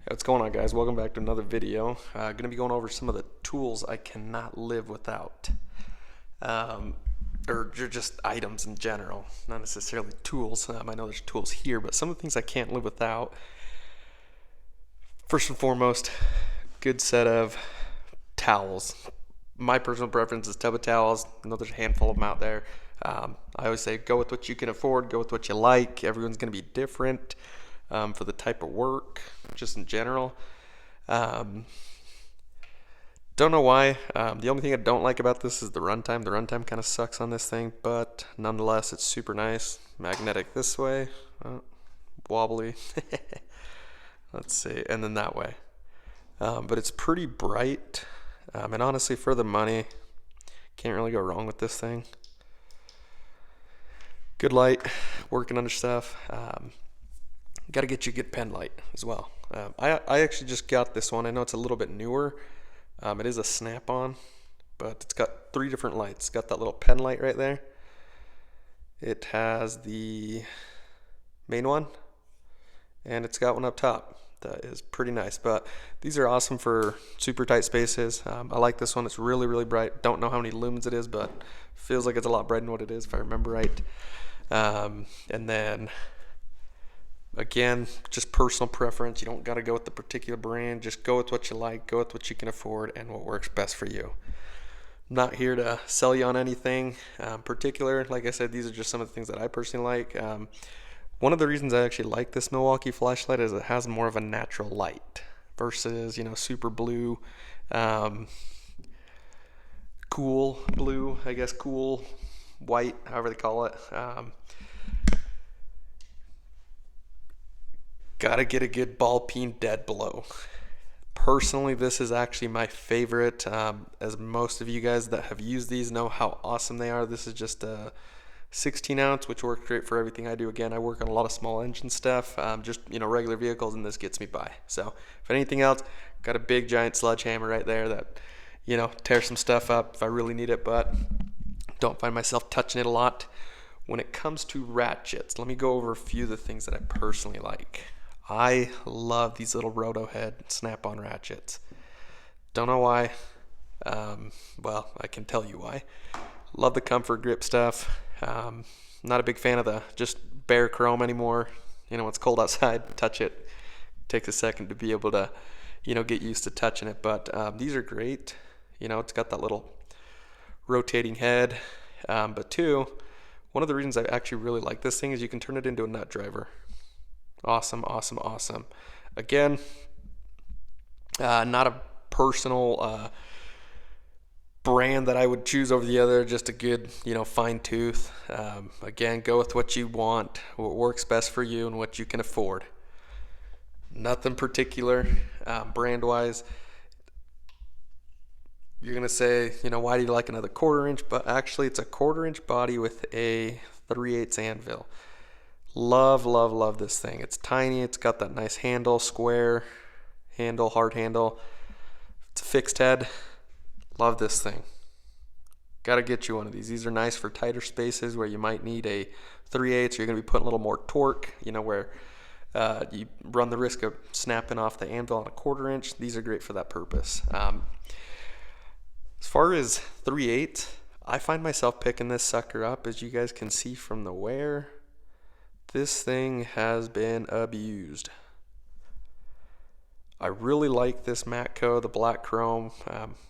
What's going on, guys? Welcome back to another video. Going to be going over some of the tools I cannot live without, um, or just items in general, not necessarily tools. I know there's tools here, but some of the things I can't live without. First and foremost, good set of towels. My personal preference is tub of towels. I know there's a handful of them out there. I always say go with what you can afford, go with what you like. Everyone's going to be different for the type of work, just in general. Um, don't know why. The only thing I don't like about this is the runtime. The runtime kind of sucks on this thing, but nonetheless, it's super nice. Magnetic this way, wobbly. Let's see, and then that way. But it's pretty bright, and honestly, for the money, can't really go wrong with this thing. Good light, working under stuff. Got to get you a good pen light as well. I actually just got this one. I know it's a little bit newer. It is a snap-on, but it's got 3 different lights. It's got that little pen light right there. It has the main one, and it's got one up top. That is pretty nice, but these are awesome for super tight spaces. I like this one. It's really, really bright. Don't know how many lumens it is, but feels like it's a lot brighter than what it is if I remember right. And then again, just personal preference. You don't got to go with the particular brand. Just go with what you like, go with what you can afford, and what works best for you. I'm not here to sell you on anything particular. Like I said, these are just some of the things that I personally like. One of the reasons I actually like this Milwaukee Flashlight is it has more of a natural light versus, super blue, cool blue, I guess, cool white, however they call it. Gotta get a good ball peen dead blow. Personally, this is actually my favorite. As most of you guys that have used these know how awesome they are. This is just a 16 ounce, which works great for everything I do. Again, I work on a lot of small engine stuff, just regular vehicles, and this gets me by. So if anything else, got a big giant sledgehammer right there that tears some stuff up if I really need it, but don't find myself touching it a lot. When it comes to ratchets, let me go over a few of the things that I personally like. I love these little Roto head snap-on ratchets. Don't know why. Well, I can tell you why. Love the comfort grip stuff. Not a big fan of the just bare chrome anymore. When it's cold outside, touch it. Takes a second to be able to, get used to touching it. But these are great. It's got that little rotating head. But two, one of the reasons I actually really like this thing is you can turn it into a nut driver. Awesome, awesome, awesome. Again, not a personal brand that I would choose over the other, just a good, fine tooth. Again, go with what you want, what works best for you, and what you can afford. Nothing particular brand-wise. You're going to say, why do you like another 1/4 inch? But actually, it's a 1/4 inch body with a 3/8 anvil. Love, love, love this thing. It's tiny. It's got that nice handle, square handle, hard handle. It's a fixed head. Love this thing. Got to get you one of these. These are nice for tighter spaces where you might need a 3/8, or you're going to be putting a little more torque, where you run the risk of snapping off the anvil on a 1/4 inch. These are great for that purpose. As far as 3/8, I find myself picking this sucker up, as you guys can see from the wear. This thing has been abused. I really like this Matco, the black chrome.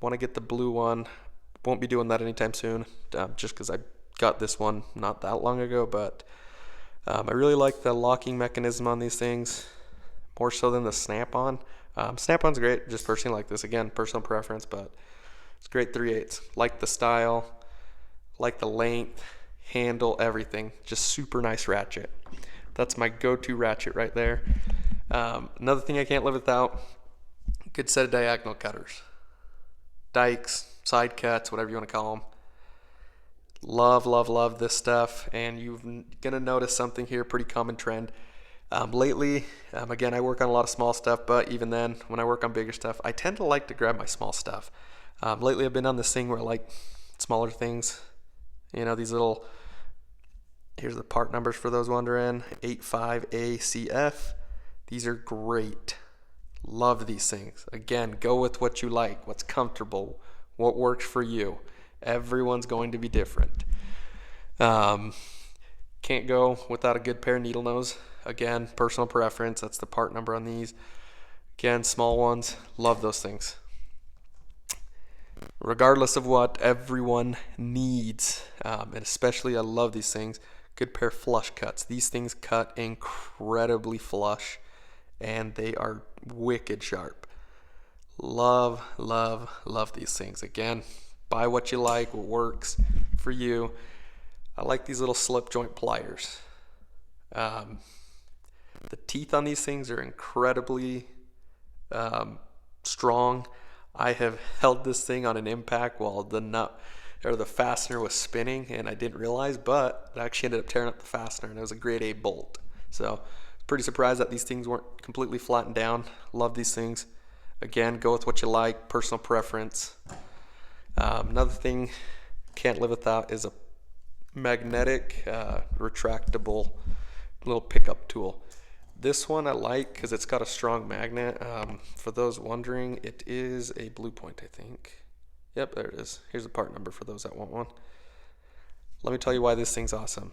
Want to get the blue one. Won't be doing that anytime soon, just because I got this one not that long ago. But I really like the locking mechanism on these things, more so than the snap-on. Snap-on's great, just personally like this. Again, personal preference, but it's great 3/8. Like the style, like the length, handle, everything. Just super nice ratchet. That's my go-to ratchet right there. Another thing I can't live without, good set of diagonal cutters. Dikes, side cuts, whatever you want to call them. Love, love, love this stuff. And you're going to notice something here, pretty common trend. Lately, again, I work on a lot of small stuff, but even then, when I work on bigger stuff, I tend to like to grab my small stuff. Lately, I've been on this thing where I like smaller things. These little, here's the part numbers for those wondering, 85ACF. These are great. Love these things. Again, go with what you like, what's comfortable, what works for you. Everyone's going to be different. Can't go without a good pair of needle nose. Again, personal preference. That's the part number on these. Again, small ones. Love those things. Regardless of what everyone needs, and especially I love these things, good pair of flush cuts. These things cut incredibly flush and they are wicked sharp. Love, love, love these things. Again, buy what you like, what works for you. I like these little slip joint pliers. The teeth on these things are incredibly strong. I have held this thing on an impact while the nut or the fastener was spinning and I didn't realize, but it actually ended up tearing up the fastener and it was a grade A bolt. So pretty surprised that these things weren't completely flattened down. Love these things. Again, go with what you like, personal preference. Another thing can't live without is a magnetic retractable little pickup tool. This one I like because it's got a strong magnet. For those wondering, it is a Blue Point, I think. Yep, there it is. Here's the part number for those that want one. Let me tell you why this thing's awesome.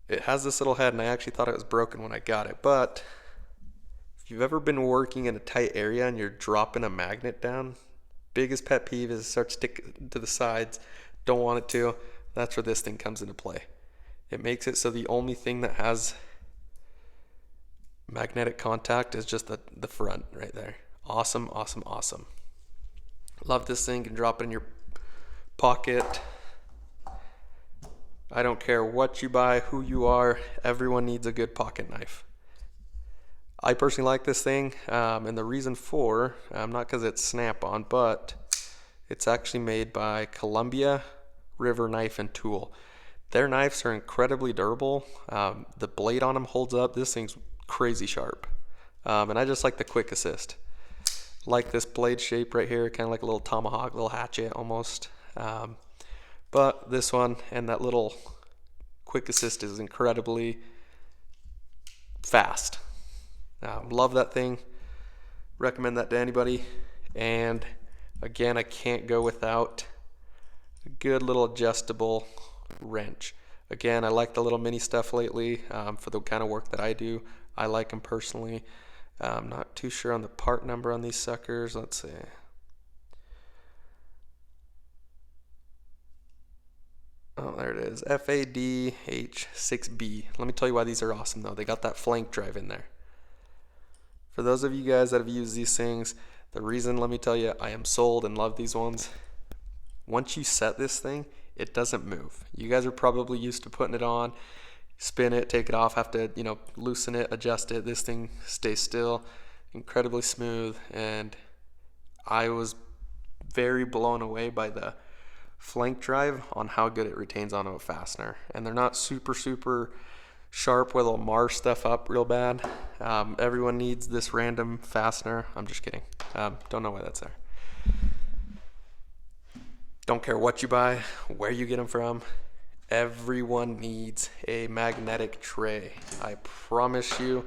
It has this little head, and I actually thought it was broken when I got it, but if you've ever been working in a tight area and you're dropping a magnet down, biggest pet peeve is it starts sticking to the sides. Don't want it to. That's where this thing comes into play. It makes it so the only thing that has magnetic contact is just the front right there. Awesome, awesome, awesome. Love this thing. You can drop it in your pocket. I don't care what you buy, who you are, everyone needs a good pocket knife. I personally like this thing, and the reason for, not because it's snap-on, but it's actually made by Columbia River Knife and Tool. Their knives are incredibly durable. The blade on them holds up. This thing's crazy sharp. And I just like the quick assist. Like this blade shape right here, kind of like a little tomahawk, little hatchet almost. But this one and that little quick assist is incredibly fast. Love that thing. Recommend that to anybody. And again, I can't go without a good little adjustable wrench. Again, I like the little mini stuff lately for the kind of work that I do. I like them personally. I'm not too sure on the part number on these suckers. Let's see. Oh, there it is. FADH6B. Let me tell you why these are awesome though. They got that flank drive in there. For those of you guys that have used these things, the reason, let me tell you, I am sold and love these ones. Once you set this thing, it doesn't move. You guys are probably used to putting it on, spin it, take it off, have to, loosen it, adjust it. This thing stays still, incredibly smooth, and I was very blown away by the flank drive on how good it retains onto a fastener. And they're not super sharp where they'll mar stuff up real bad. Everyone needs this random fastener. I'm just kidding. Don't know why that's there. Don't care what you buy, where you get them from. Everyone needs a magnetic tray. I promise you,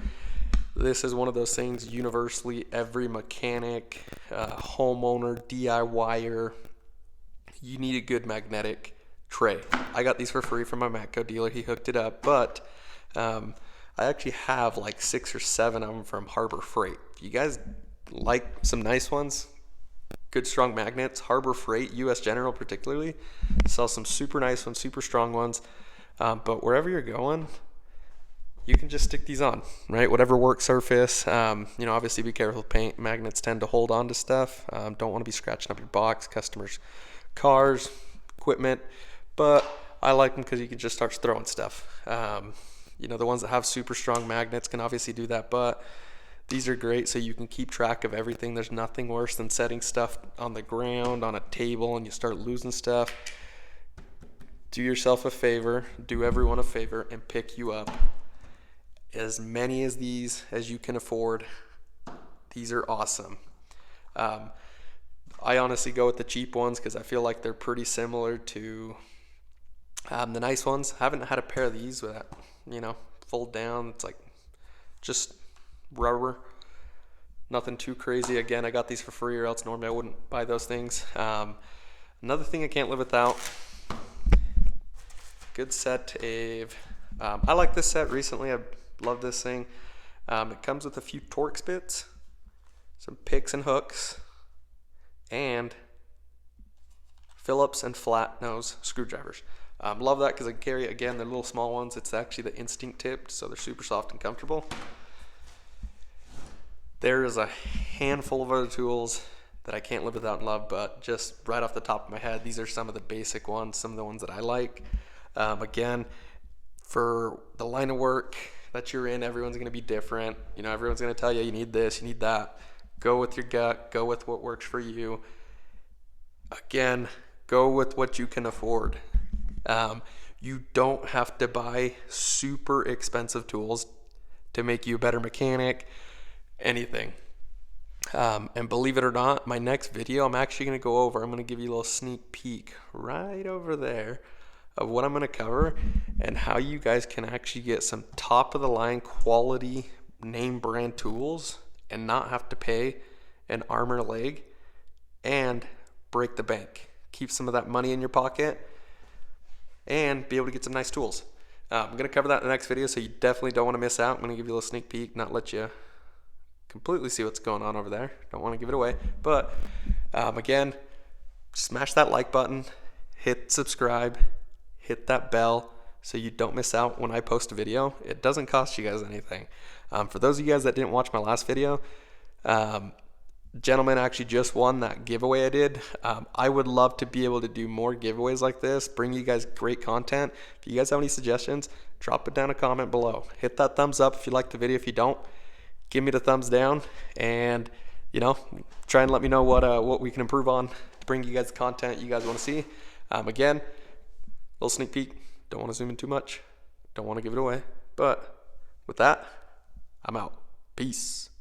this is one of those things universally every mechanic, homeowner, DIYer, you need a good magnetic tray. I got these for free from my Matco dealer. He hooked it up, but I actually have like 6 or 7 of them from Harbor Freight. If you guys like some nice ones, good strong magnets, Harbor Freight, US General particularly, sell some super nice ones, super strong ones. But wherever you're going, you can just stick these on, right? Whatever work surface. Obviously be careful with paint. Magnets tend to hold on to stuff. Don't want to be scratching up your box, customers' cars, equipment. But I like them because you can just start throwing stuff. The ones that have super strong magnets can obviously do that, but these are great so you can keep track of everything. There's nothing worse than setting stuff on the ground, on a table, and you start losing stuff. Do yourself a favor, do everyone a favor, and pick you up as many of these as you can afford. These are awesome. I honestly go with the cheap ones because I feel like they're pretty similar to the nice ones. I haven't had a pair of these with that, fold down. It's like just rubber. Nothing too crazy. Again, I got these for free, or else normally I wouldn't buy those things. Another thing I can't live without, good set of, I like this set recently. I love this thing. It comes with a few Torx bits, some picks and hooks, and Phillips and flat nose screwdrivers. Love that because I carry, again, the little small ones. It's actually the instinct tipped, so they're super soft and comfortable. There is a handful of other tools that I can't live without and love, but just right off the top of my head, these are some of the basic ones, some of the ones that I like. Again, for the line of work that you're in, everyone's going to be different. You know, everyone's going to tell you, you need this, you need that. Go with your gut, go with what works for you. Again, go with what you can afford. You don't have to buy super expensive tools to make you a better mechanic, anything. And believe it or not, my next video, I'm actually going to go over, I'm going to give you a little sneak peek right over there of what I'm going to cover and how you guys can actually get some top of the line quality name brand tools and not have to pay an arm or leg and break the bank. Keep some of that money in your pocket and be able to get some nice tools. I'm going to cover that in the next video, so you definitely don't want to miss out. I'm going to give you a little sneak peek, not let you completely see what's going on over there. Don't want to give it away. But again, smash that like button, hit subscribe, hit that bell so you don't miss out when I post a video. It doesn't cost you guys anything. For those of you guys that didn't watch my last video, gentleman actually just won that giveaway I did. I would love to be able to do more giveaways like this, bring you guys great content. If you guys have any suggestions, drop it down a comment below. Hit that thumbs up if you like the video. If you don't, give me the thumbs down, and you know, try and let me know what we can improve on to bring you guys the content you guys want to see. Again, little sneak peek. Don't want to zoom in too much. Don't want to give it away. But with that, I'm out. Peace.